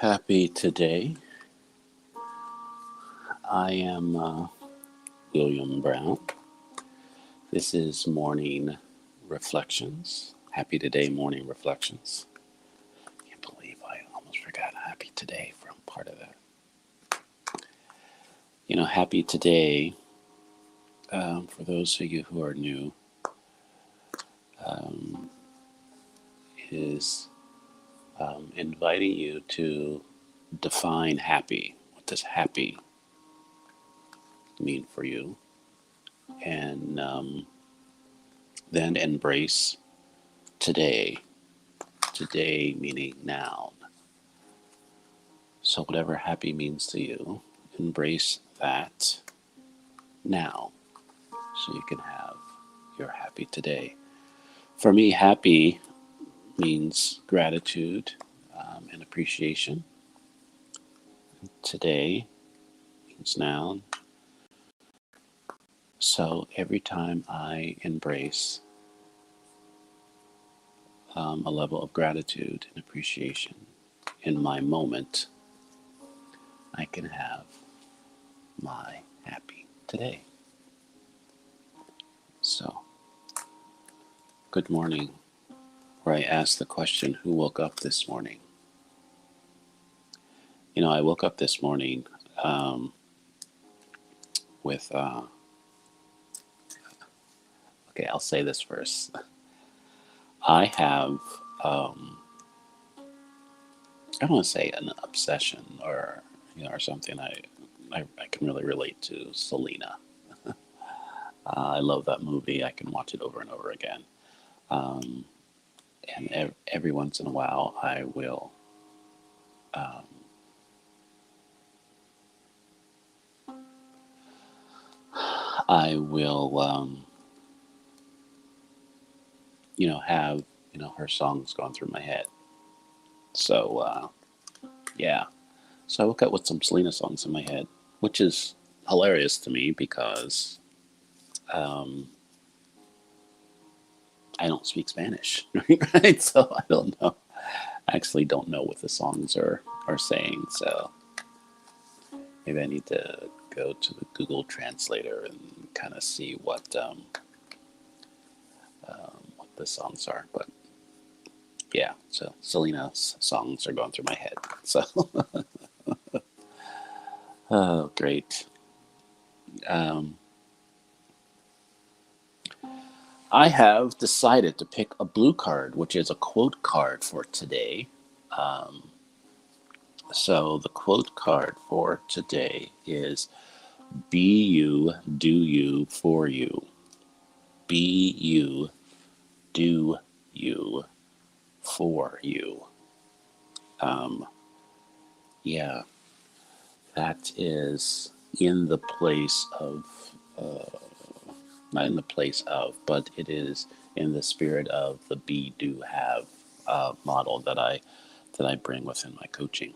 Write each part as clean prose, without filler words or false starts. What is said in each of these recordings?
Happy today. I am William Brown. This is Morning Reflections. Happy Today Morning Reflections. Can't believe I almost forgot Happy Today from part of that. Happy Today, for those of you who are new, um, is inviting you to define happy. What does happy mean for you? And then embrace today. Today meaning now. So, whatever happy means to you, embrace that now so you can have your happy today. For me, happy means gratitude and appreciation. Today means now. So, every time I embrace a level of gratitude and appreciation in my moment, I can have my happy today. So, good morning. Where I ask the question, who woke up this morning? I woke up this morning with, okay, I'll say this first. I have, I don't want to say an obsession or something I can really relate to Selena. I love that movie. I can watch it over and over again. Um, and every once in a while, um, I will, have, her songs going through my head. So, yeah. So I woke up with some Selena songs in my head, which is hilarious to me because um, I don't speak Spanish, right? So I don't know. I actually don't know what the songs are saying. So maybe I need to go to the Google Translator and kind of see what the songs are. But yeah, so Selena's songs are going through my head. So, oh, great. Um, I have decided to pick a blue card, which is a quote card for today. Um, so the quote card for today is "Be you, do you, for you. Be you, do you, for you." Um, yeah, that is in the place of, not in the place of, but it is in the spirit of the be, do, have model that I bring within my coaching.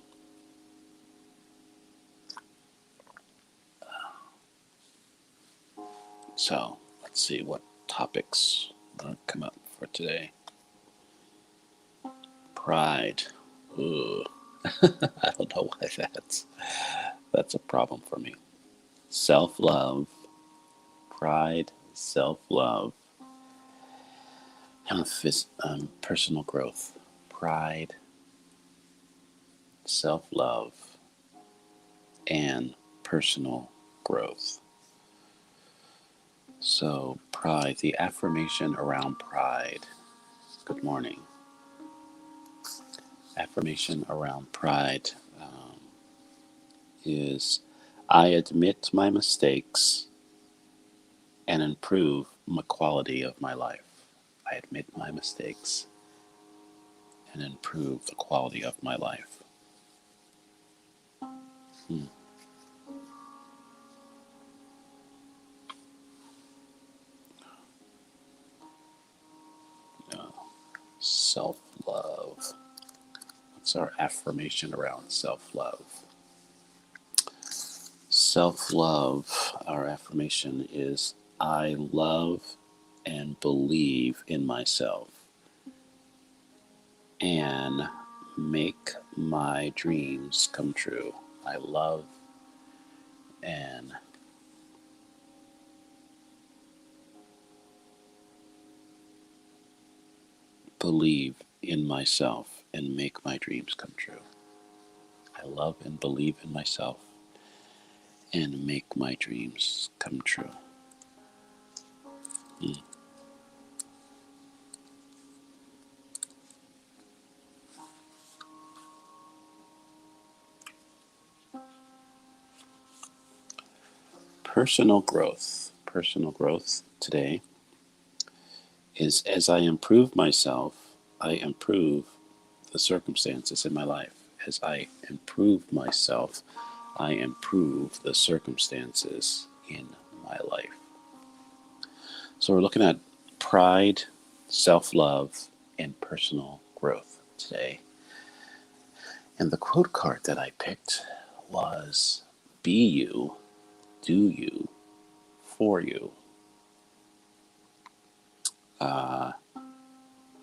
So let's see what topics come up for today. Pride. Ooh. I don't know why that's a problem for me. Self-love, pride, self-love, and personal growth. Pride, self-love, and personal growth. So pride, the affirmation around pride. Good morning. Affirmation around pride is I admit my mistakes and improve the quality of my life. I admit my mistakes and improve the quality of my life. Hmm. Self-love. What's our affirmation around self-love? Self-love, our affirmation is I love and believe in myself and make my dreams come true. I love and believe in myself and make my dreams come true. I love and believe in myself and make my dreams come true. Mm. Personal growth. Personal growth today is as I improve myself, I improve the circumstances in my life. As I improve myself, I improve the circumstances in my life. So we're looking at pride, self love, and personal growth today. And the quote card that I picked was be you, do you, for you.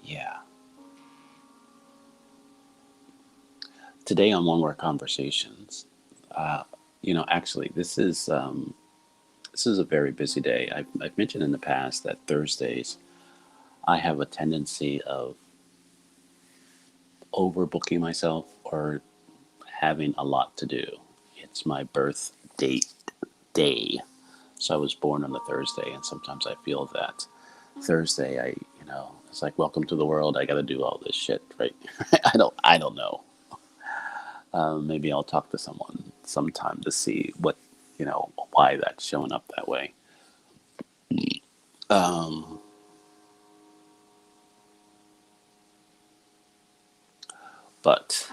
Yeah. Today on One Word Conversations, actually, this is a very busy day. I've mentioned in the past that Thursdays I have a tendency of overbooking myself or having a lot to do. It's my birth date day. So I was born on a Thursday, and sometimes I feel that Thursday, it's like welcome to the world. I got to do all this shit, right? I don't know. Maybe I'll talk to someone sometime to see why that's showing up that way. Um, but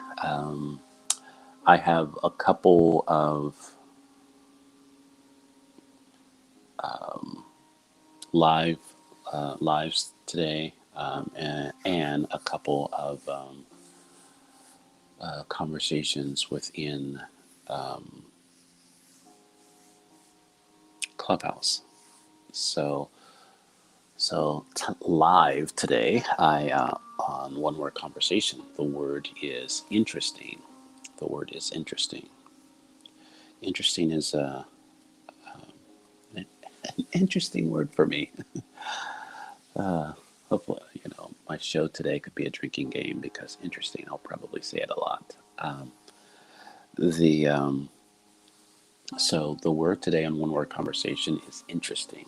I have a couple of um, live lives today, and a couple of conversations within um, Clubhouse. So, live today, I on One Word Conversation. The word is interesting. The word is interesting. Interesting is an interesting word for me. Hopefully, my show today could be a drinking game because interesting. I'll probably say it a lot. The So the word today on One Word Conversation is interesting.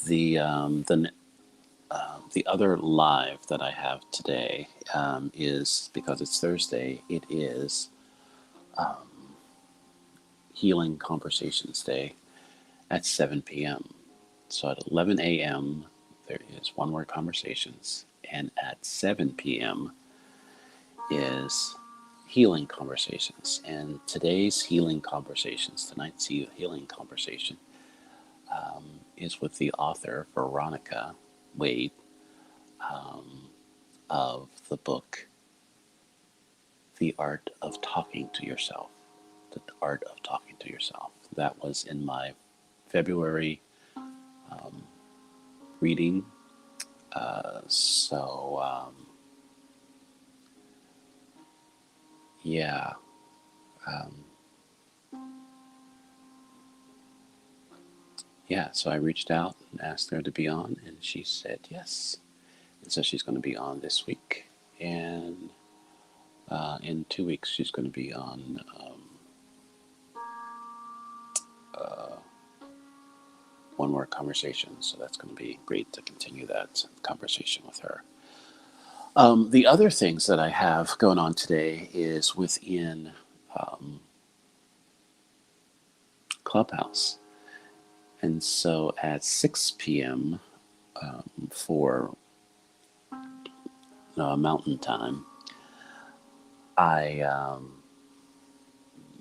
The um, the the other live that I have today is because it's Thursday. It is um, Healing Conversations Day at 7 p.m. So at 11 a.m. there is One Word Conversations, and at 7 p.m. is Healing Conversations. And tonight's Healing Conversation is with the author, Veronica Wade, um, of the book, The Art of Talking to Yourself. The Art of Talking to Yourself. That was in my February um, reading. Yeah. Um, so I reached out and asked her to be on, and she said yes. And so she's going to be on this week. And in 2 weeks, she's going to be on uh, One More Conversation. So that's going to be great to continue that conversation with her. The other things that I have going on today is within um, Clubhouse. And so at 6 p.m. For Mountain Time, I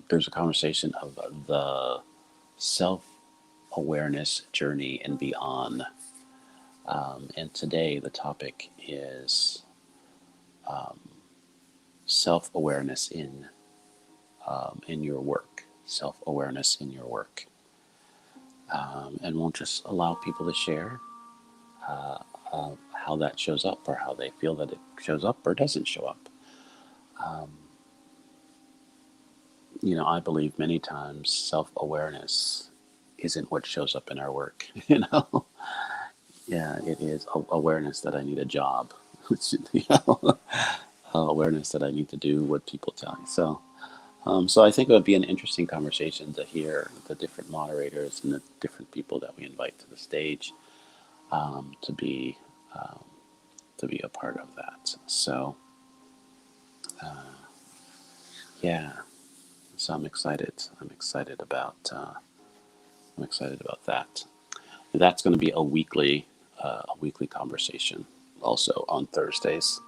there's a conversation of the self-awareness journey and beyond. And today the topic is um, self-awareness in your work. Self-awareness in your work. And we'll just allow people to share how that shows up, or how they feel that it shows up or doesn't show up. I believe many times self-awareness isn't what shows up in our work. Yeah, it is awareness that I need a job. you know, Awareness that I need to do what people tell me. So I think it would be an interesting conversation to hear the different moderators and the different people that we invite to the stage, to be a part of that. So yeah, so I'm excited. I'm excited about that. And that's going to be a weekly conversation, also on Thursdays.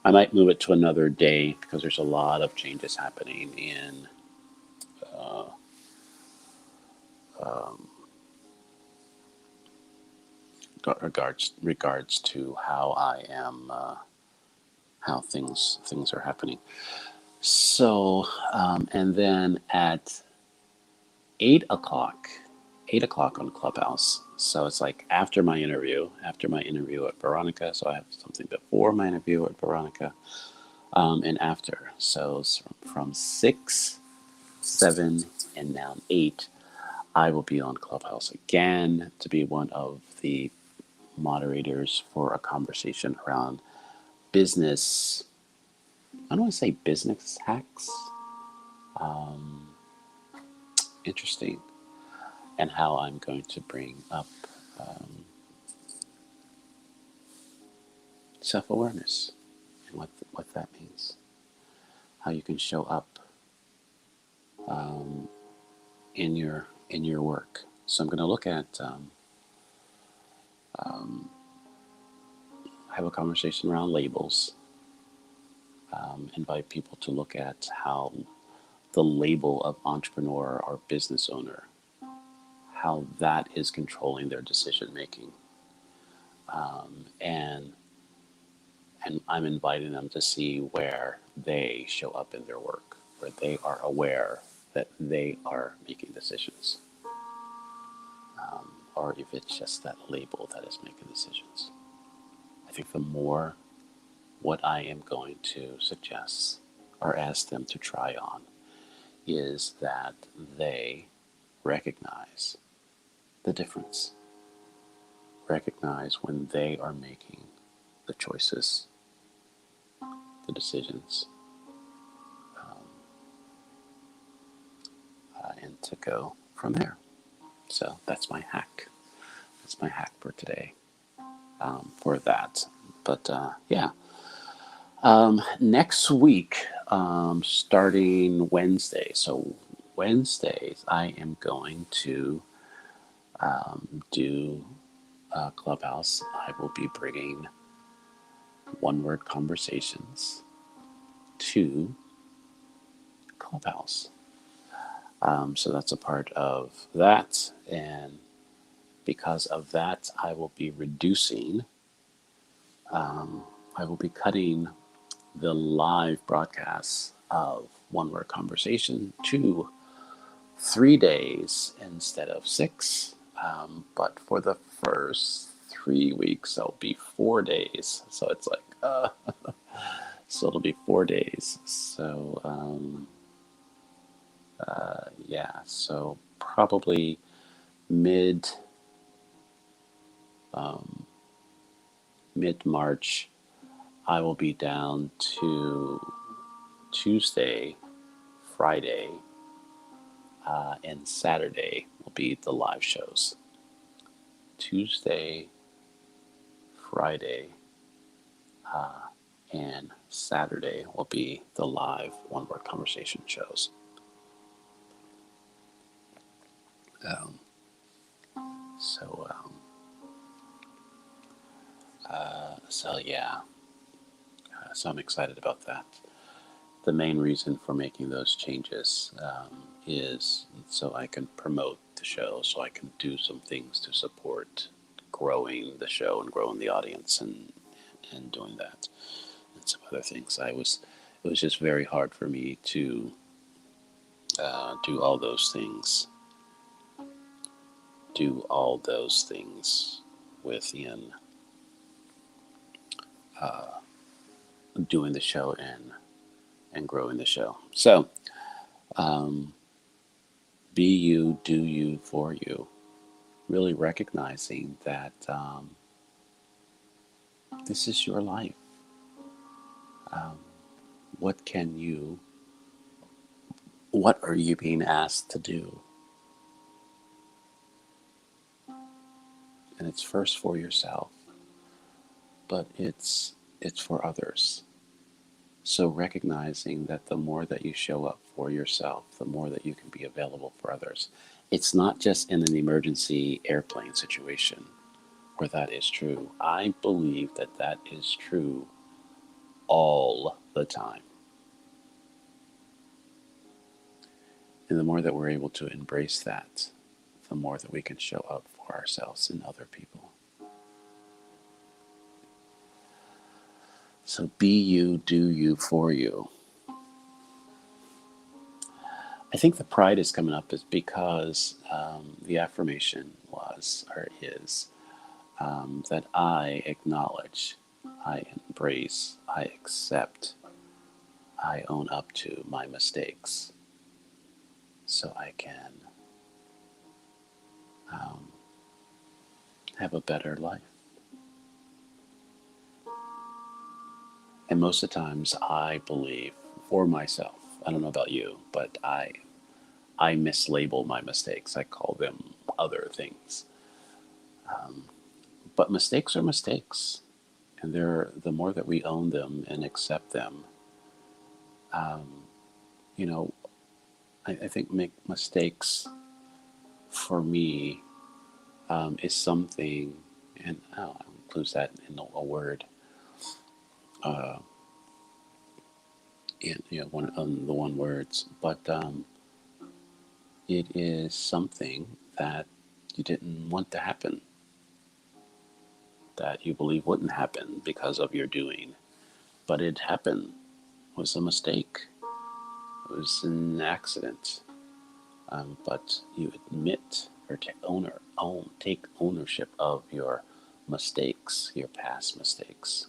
I might move it to another day because there's a lot of changes happening in regards to how I am, how things are happening. So, and then at 8 o'clock, 8 o'clock on Clubhouse. So it's like after my interview at Veronica. So I have something before my interview at Veronica, and after. So it's from 6, 7, and now 8. I will be on Clubhouse again to be one of the moderators for a conversation around business. I don't want to say business hacks. Interesting. And how I'm going to bring up self-awareness and what that means. How you can show up in your work. So I'm going to look at have a conversation around labels. Invite people to look at how the label of entrepreneur or business owner, how that is controlling their decision making, and I'm inviting them to see where they show up in their work, where they are aware that they are making decisions, or if it's just that label that is making decisions. I think the more what I am going to suggest or ask them to try on is that they recognize the difference, recognize when they are making the choices, the decisions, and to go from there. So that's my hack. That's my hack for today, for that. But yeah, next week, starting Wednesday. So Wednesdays, I am going to do Clubhouse. I will be bringing one-word conversations to Clubhouse. So that's a part of that, and because of that, I will be reducing. I will be cutting the live broadcasts of One Word Conversation to 3 days instead of 6. But for the first 3 weeks, it'll be 4 days. So it's like, so it'll be 4 days. So, yeah, so probably mid March, I will be down to Tuesday, Friday, and Saturday will be the live shows. Tuesday, Friday, and Saturday will be the live One Word Conversation shows. Um, so, yeah, so I'm excited about that. The main reason for making those changes is so I can promote the show, so I can do some things to support growing the show and growing the audience and doing that and some other things. It was just very hard for me to do all those things within doing the show and growing the show. So, be you, do you, for you. Really recognizing that this is your life. What can you, what are you being asked to do? And it's first for yourself, but it's for others. So recognizing that the more that you show up for yourself, the more that you can be available for others. It's not just in an emergency airplane situation where that is true. I believe that that is true all the time. And the more that we're able to embrace that, the more that we can show up for ourselves and other people. So be you, do you, for you. I think the pride is coming up is because the affirmation was or is that I acknowledge, I embrace, I accept, I own up to my mistakes so I can have a better life. And most of the times I believe for myself, I don't know about you, but I mislabel my mistakes. I call them other things. But mistakes are mistakes. And the more that we own them and accept them, you know, I think make mistakes for me is something, and I'll include that in a word, in one the one words, but it is something that you didn't want to happen, that you believe wouldn't happen because of your doing, but it happened. It was a mistake. It was an accident. But you admit or take ownership of your mistakes, your past mistakes.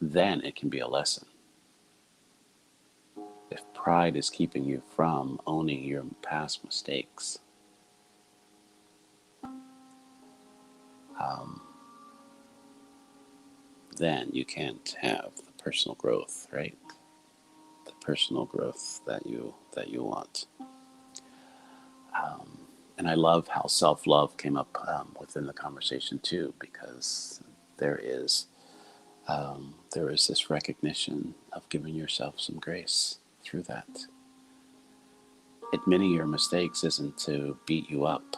Then it can be a lesson. If pride is keeping you from owning your past mistakes, then you can't have the personal growth, right? The personal growth that you want. And I love how self-love came up within the conversation too, because there is this recognition of giving yourself some grace through that. Admitting your mistakes isn't to beat you up.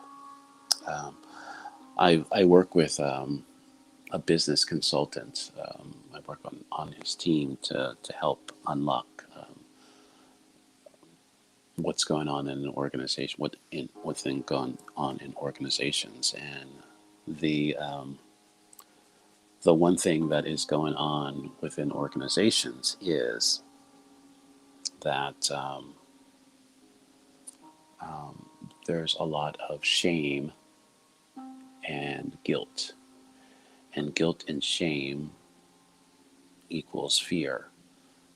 I work with a business consultant. I work on his team to help unlock what's going on in an organization, what's going on in organizations, and the one thing that is going on within organizations is that there's a lot of shame and guilt. And guilt and shame equals fear.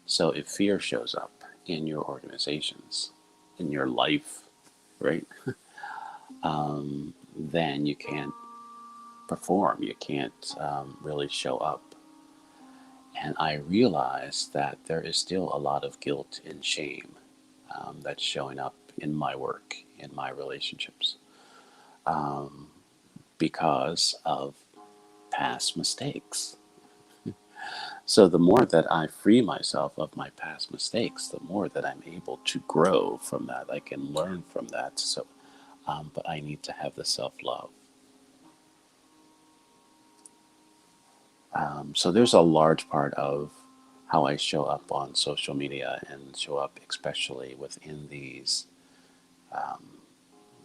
So if fear shows up in your organizations, in your life, right, then you can't perform. You can't really show up. And I realized that there is still a lot of guilt and shame that's showing up in my work, in my relationships, because of past mistakes. So the more that I free myself of my past mistakes, the more that I'm able to grow from that. I can learn from that. So, but I need to have the self-love. So there's a large part of how I show up on social media and show up, especially within these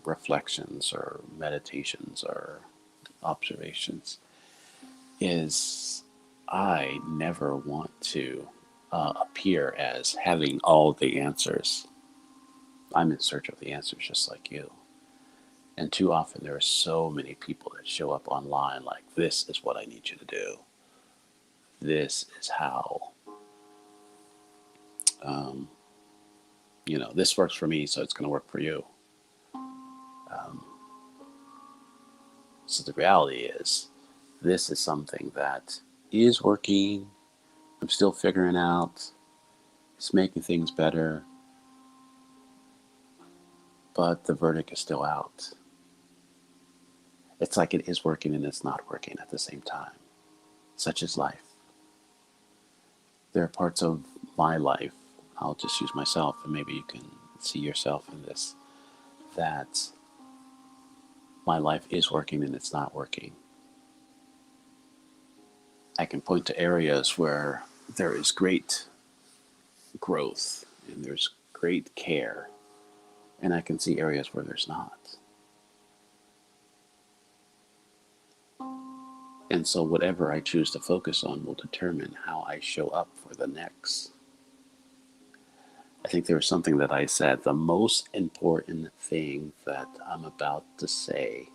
reflections or meditations or observations, is I never want to appear as having all the answers. I'm in search of the answers just like you. And too often there are so many people that show up online like, this is what I need you to do. This is how, this works for me, so it's going to work for you. So the reality is, this is something that is working. I'm still figuring out. It's making things better. But the verdict is still out. It's like it is working and it's not working at the same time. Such is life. There are parts of my life, I'll just use myself, and maybe you can see yourself in this, that my life is working and it's not working. I can point to areas where there is great growth and there's great care, and I can see areas where there's not. And so whatever I choose to focus on will determine how I show up for the next. I think there was something that I said, the most important thing that I'm about to say,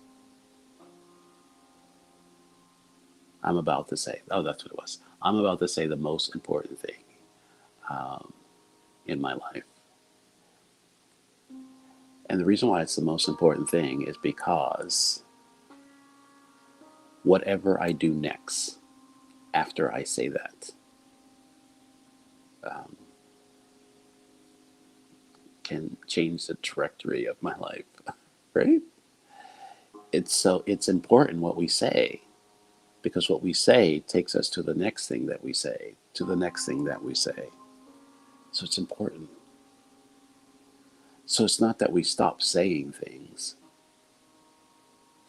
oh, that's what it was. I'm about to say the most important thing in my life. And the reason why it's the most important thing is because whatever I do next after I say that can change the trajectory of my life, right? It's important what we say, because what we say takes us to the next thing that we say, to the next thing that we say. So it's important. So it's not that we stop saying things.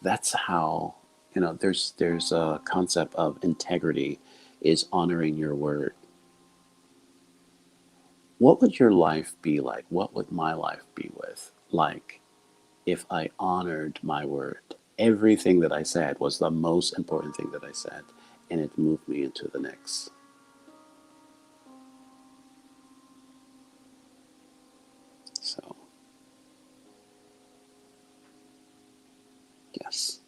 That's how, there's a concept of integrity is honoring your word. What would your life be like? What would my life be like if I honored my word? Everything that I said was the most important thing that I said, and it moved me into the next. So, yes.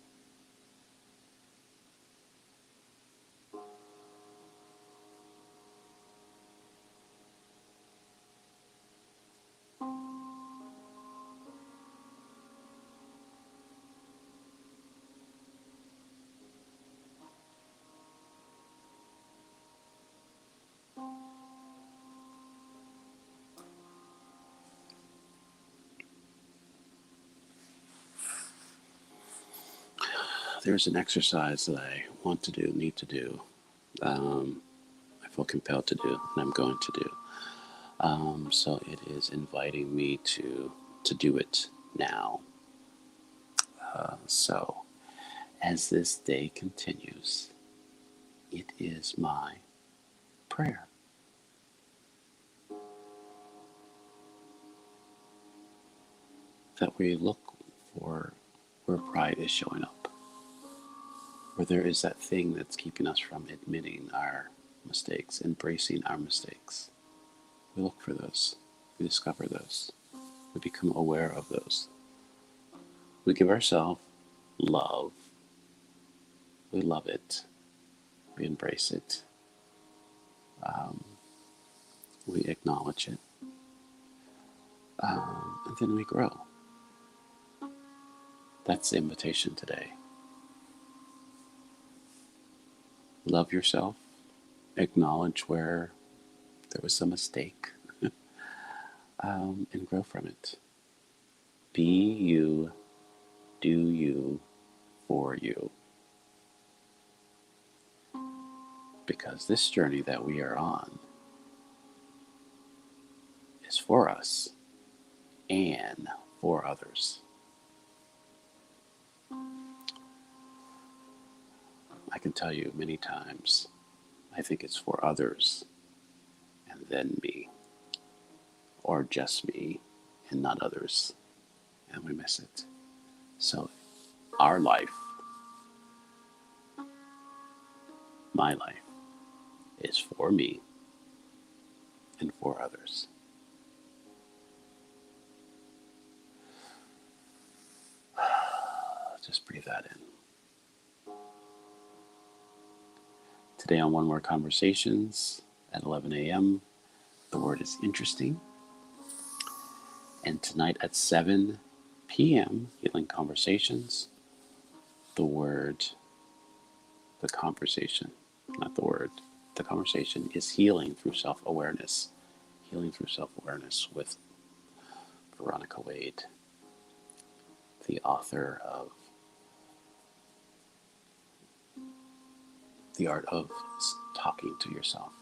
There's an exercise that I want to do, need to do. I feel compelled to do, and I'm going to do. So it is inviting me to do it now. So as this day continues, it is my prayer that we look for where pride is showing up, where there is that thing that's keeping us from admitting our mistakes, embracing our mistakes. We look for those. We discover those. We become aware of those. We give ourselves love. We love it. We embrace it. We acknowledge it. And then we grow. That's the invitation today. Love yourself. Acknowledge where there was a mistake. And grow from it. Be you, do you, for you. Because this journey that we are on is for us and for others. I can tell you many times, I think it's for others and then me, or just me and not others, and we miss it. So our life, my life, is for me and for others. breathe that in. Today on One More Conversations at 11 a.m., the word is interesting. And tonight at 7 p.m., Healing Conversations, the conversation, not the word, the conversation is healing through self-awareness. Healing through self-awareness with Veronica Wade, the author of The Art of Talking to Yourself.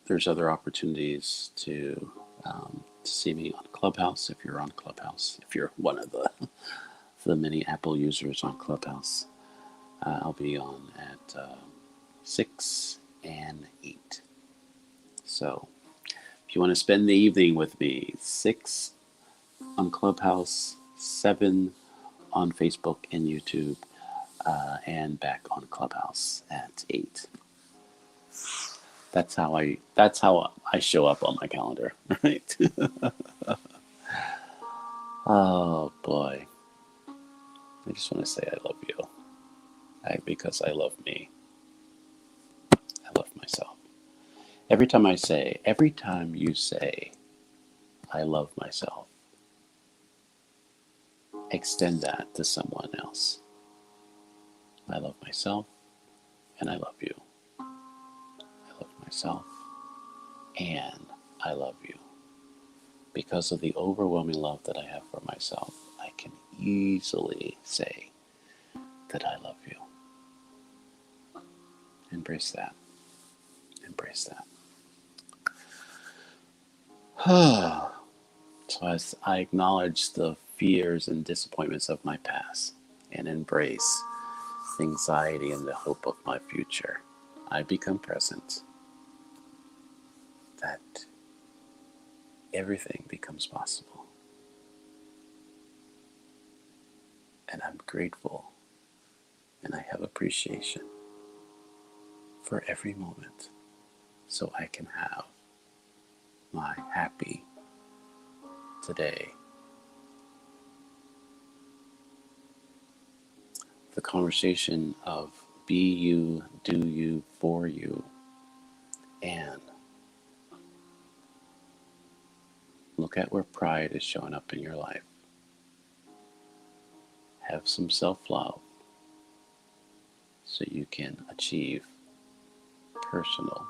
There's other opportunities to see me on Clubhouse if you're on Clubhouse. If you're one of the many Apple users on Clubhouse, I'll be on at 6 and 8. So if you want to spend the evening with me, 6 on Clubhouse, 7 on Facebook and YouTube, and back on Clubhouse at 8. That's how I show up on my calendar, right? Oh boy. I just want to say I love you. Because I love me. I love myself. Every time you say, I love myself, extend that to someone else. I love myself and I love you. I love myself and I love you. Because of the overwhelming love that I have for myself, I can easily say that I love you. Embrace that. Embrace that. So as I acknowledge the fears and disappointments of my past and embrace the anxiety and the hope of my future, I become present that everything becomes possible. And I'm grateful and I have appreciation for every moment so I can have my happy today. The conversation of be you, do you, for you, and look at where pride is showing up in your life. Have some self-love so you can achieve personal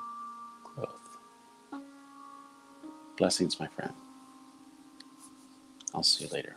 growth. Blessings, my friend. I'll see you later.